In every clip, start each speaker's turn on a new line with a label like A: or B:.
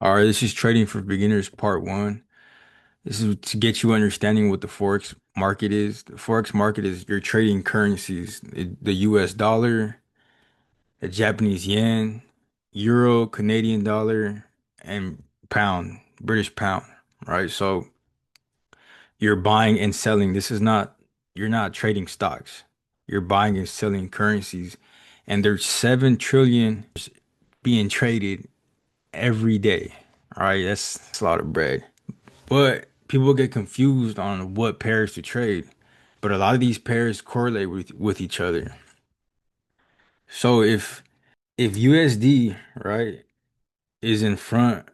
A: All right, this is Trading for Beginners Part 1. This is to get you understanding what the Forex market is. The Forex market is you're trading currencies, the US dollar, the Japanese yen, euro, Canadian dollar, and pound, British pound, right? So you're buying and selling. You're not trading stocks. You're buying and selling currencies, and there's 7 trillion being traded every day. All right, that's a lot of bread. But people get confused on what pairs to trade. But a lot of these pairs correlate with each other. So if USD, right, is in front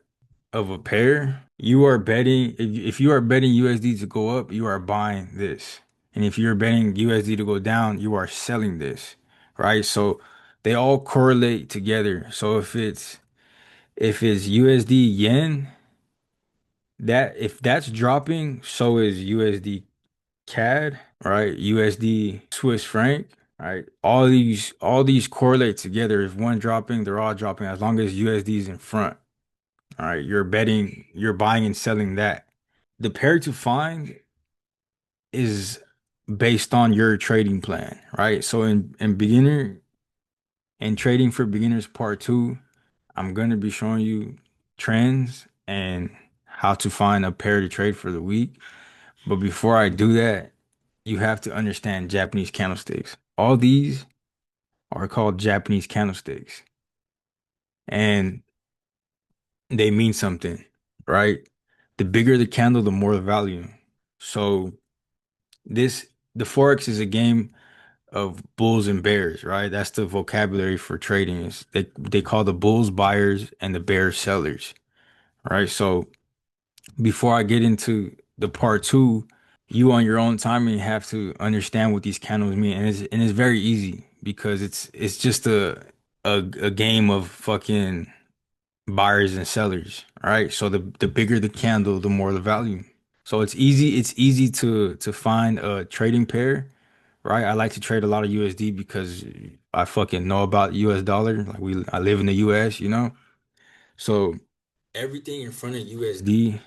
A: of a pair, you are betting if you are betting USD to go up, you are buying this. And if you're betting USD to go down, you are selling this, right? So they all correlate together. So if it's USD yen, that if that's dropping, so is USD CAD, right? USD Swiss franc, right? All these correlate together. If one dropping, they're all dropping as long as USD is in front. All right, you're buying and selling that. The pair to find is based on your trading plan, right? So in beginner and trading for beginners part 2, I'm gonna be showing you trends and how to find a pair to trade for the week. But before I do that, you have to understand Japanese candlesticks. All these are called Japanese candlesticks, and they mean something, right? The bigger the candle, the more the value. So this the Forex is a game of bulls and bears, right? That's the vocabulary for trading. They call the bulls buyers and the bears sellers, right? So before I get into the part 2, you on your own time and have to understand what these candles mean, and it's very easy because it's just a game of fucking buyers and sellers, right? So the bigger the candle, the more the value. So it's easy to find a trading pair, right? I like to trade a lot of USD because I fucking know about US dollar. Like I live in the US, you know? So everything in front of USD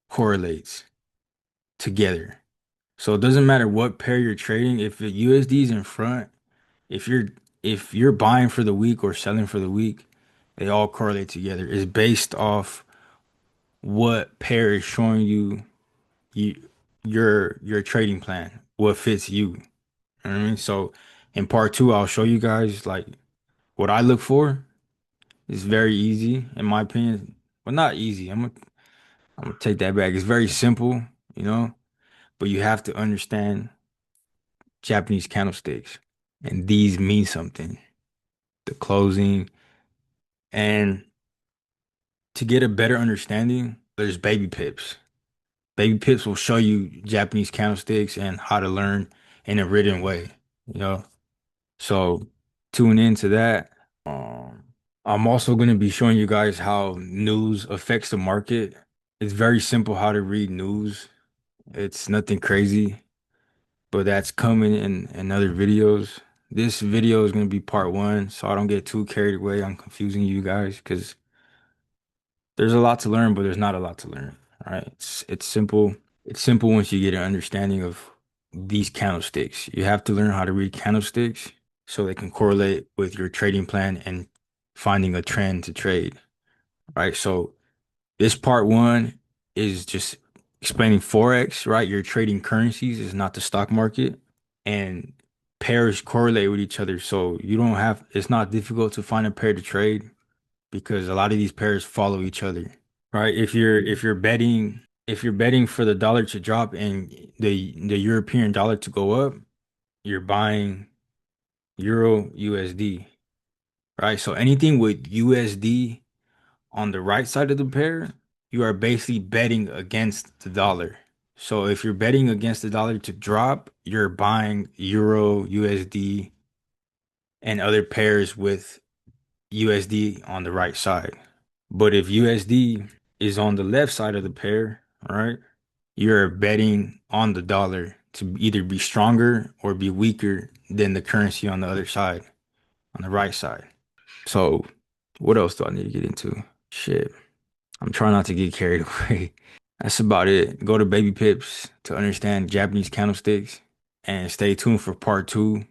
A: correlates together. So it doesn't matter what pair you're trading, if the USD is in front, if you're if you're buying for the week or selling for the week, they all correlate together. It's based off what pair is showing you your trading plan, what fits you. You know what I mean? So in part 2, I'll show you guys like what I look for. It's very easy, in my opinion. Well, not easy. I'm gonna take that back. It's very simple, you know, but you have to understand Japanese candlesticks, and these mean something. The closing, and to get a better understanding, there's baby pips. Baby pips will show you Japanese candlesticks and how to learn in a written way, you know. So tune into that. Um, I'm also going to be showing you guys how news affects the market. It's very simple how to read news. It's nothing crazy, but that's coming in other videos. This video is going to be part 1, so I don't get too carried away on confusing you guys because there's a lot to learn, but there's not a lot to learn. All right. It's simple. It's simple once you get an understanding of these candlesticks. You have to learn how to read candlesticks so they can correlate with your trading plan and finding a trend to trade. Right. So this part 1 is just explaining Forex, right? You're trading currencies, is not the stock market. And pairs correlate with each other. So it's not difficult to find a pair to trade because a lot of these pairs follow each other. Right? If you're betting for the dollar to drop and the European dollar to go up, you're buying Euro USD, right? So anything with USD on the right side of the pair, you are basically betting against the dollar. So if you're betting against the dollar to drop, you're buying Euro USD and other pairs with USD on the right side. But if USD is on the left side of the pair, all right, you're betting on the dollar to either be stronger or be weaker than the currency on the other side, on the right side. So, what else do I need to get into? Shit. I'm trying not to get carried away. That's about it. Go to Baby Pips to understand Japanese candlesticks and stay tuned for part two,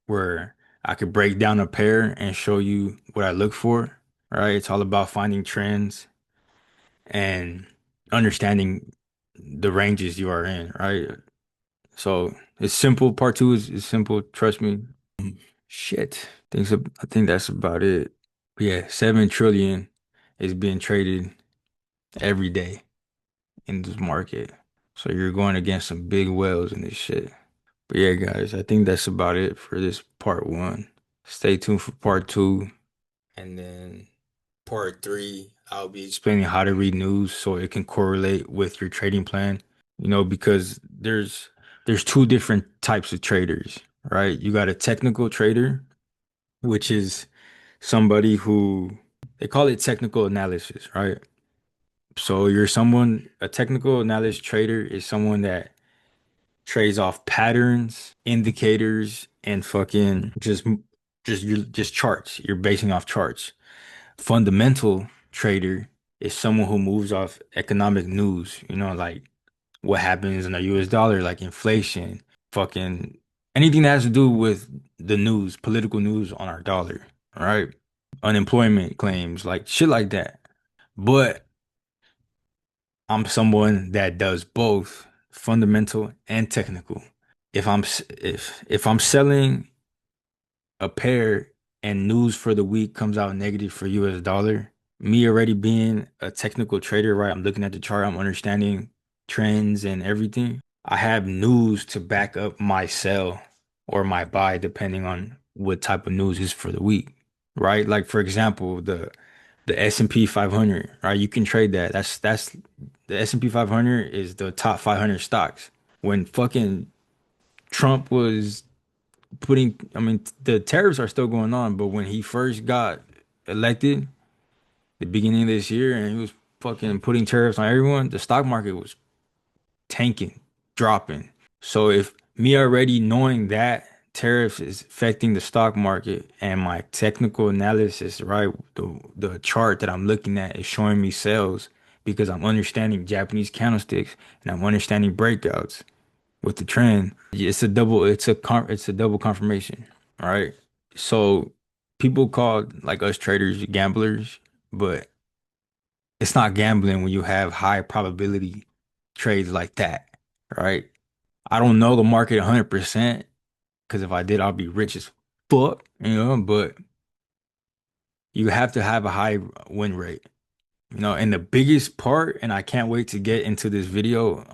A: where I could break down a pair and show you what I look for. Right? It's all about finding trends and understanding the ranges you are in, right? So it's simple. Part two is simple. Trust me. Shit. I think that's about it. But yeah, 7 trillion is being traded every day in this market. So you're going against some big whales in this shit. But yeah, guys, I think that's about it for this part one. Stay tuned for part two. And then part three, I'll be explaining how to read news so it can correlate with your trading plan. Because there's two different types of traders, right? You got a technical trader, which is somebody who they call it technical analysis, right? So a technical analysis trader is someone that trades off patterns, indicators, and fucking just charts. You're basing off charts. Fundamental trader is someone who moves off economic news, like what happens in the US dollar, like inflation, fucking anything that has to do with the news, political news on our dollar, right? Unemployment claims, like shit like that. But I'm someone that does both fundamental and technical. If I'm selling a pair and news for the week comes out negative for US dollar, me already being a technical trader, right? I'm looking at the chart, I'm understanding trends and everything. I have news to back up my sell or my buy depending on what type of news is for the week, right? Like for example, the S&P 500, right? You can trade that. That's the S&P 500 is the top 500 stocks. When fucking Trump was I mean, the tariffs are still going on, but when he first got elected, the beginning of this year, and he was fucking putting tariffs on everyone, the stock market was tanking, dropping. So if me already knowing that tariffs is affecting the stock market and my technical analysis, right, the chart that I'm looking at is showing me sales because I'm understanding Japanese candlesticks and I'm understanding breakouts with the trend. It's a double confirmation, all right? So people call like us traders gamblers, but it's not gambling when you have high probability trades like that, right? I don't know the market 100% because if I did, I'll be rich as fuck, but you have to have a high win rate, and the biggest part, and I can't wait to get into this video,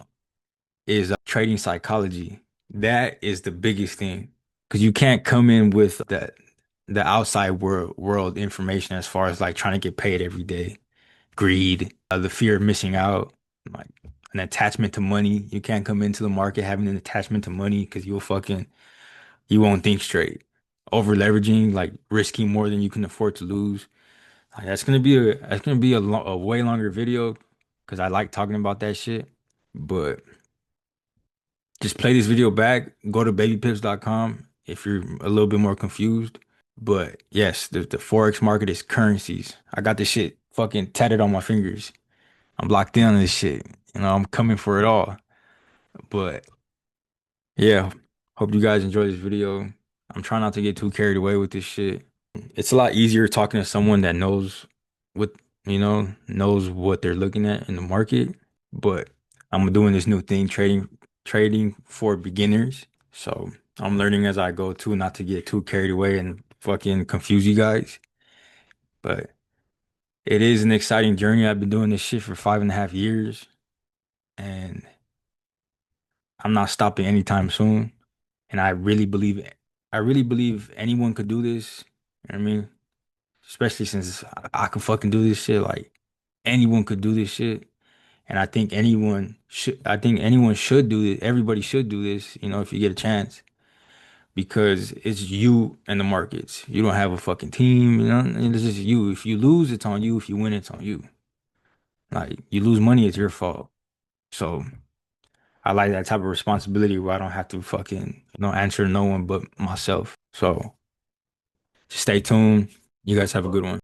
A: is trading psychology. That is the biggest thing because you can't come in with the outside world information as far as like trying to get paid every day, greed, the fear of missing out, like an attachment to money. You can't come into the market having an attachment to money because you won't think straight. Over leveraging, like risking more than you can afford to lose. Like, that's gonna be a way longer video because I like talking about that shit. But just play this video back, go to babypips.com if you're a little bit more confused. But yes, the Forex market is currencies. I got this shit fucking tatted on my fingers. I'm locked in on this shit. I'm coming for it all. But yeah, hope you guys enjoy this video. I'm trying not to get too carried away with this shit. It's a lot easier talking to someone that what, knows what they're looking at in the market. But I'm doing this new thing, trading for beginners. So I'm learning as I go too, not to get too carried away and fucking confuse you guys. But it is an exciting journey. I've been doing this shit for 5.5 years, and I'm not stopping anytime soon. And I really believe anyone could do this. You know what I mean? Especially since I can fucking do this shit. Like anyone could do this shit. And I think anyone should do it. Everybody should do this, if you get a chance. Because it's you and the markets. You don't have a fucking team, and it's just you. If you lose, it's on you. If you win, it's on you. Like you lose money, it's your fault. So I like that type of responsibility where I don't have to fucking, answer to no one but myself. So just stay tuned. You guys have a good one.